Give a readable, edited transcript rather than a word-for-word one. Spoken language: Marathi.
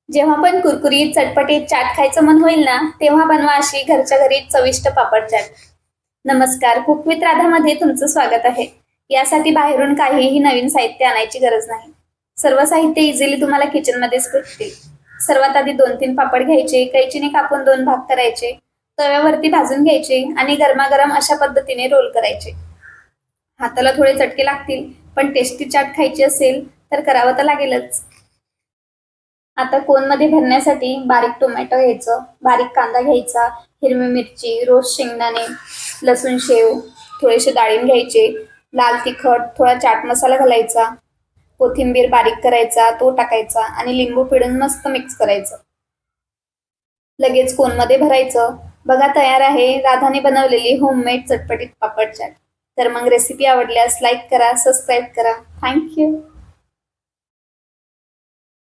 जेव्हा पण कुरकुरीत चटपटीत चाट खायचं मन होईल ना, तेव्हा बनवा अशी घरच्या घरी चविष्ट पापड चाट. नमस्कार, कुक विथ राधामध्ये तुमचं स्वागत आहे. यासाठी बाहेरून काहीही नवीन साहित्य आणायची गरज नाही. सर्व साहित्य इझिली तुम्हाला किचनमध्येच भेटतील. सर्वात आधी 2-3 पापड घ्यायचे, कैचीने कापून 2 भाग करायचे, तव्यावरती भाजून घ्यायचे आणि गरमागरम अशा पद्धतीने रोल करायचे. हाताला थोडे चटके लागतील, पण टेस्टी चाट खायची असेल तर करावं तर लागेलच. आता कोनमध्ये भरण्यासाठी बारीक टोमॅटो घ्यायचं, बारीक कांदा घ्यायचा, हिरवी मिरची, रोस्ट शेंगदाणे, लसूण शेव, थोडेसे डाळिंब घ्यायचे, लाल तिखट, थोडा चाट मसाला घालायचा, कोथिंबीर बारीक करायचा तो टाकायचा आणि लिंबू पिळून मस्त मिक्स करायचं. लगेच कोनमध्ये भरायचं. बघा तयार आहे राधाने बनवलेली होममेड चटपटीत पापड चाट. तर मग रेसिपी आवडल्यास लाईक करा, सबस्क्राईब करा. थँक्यू.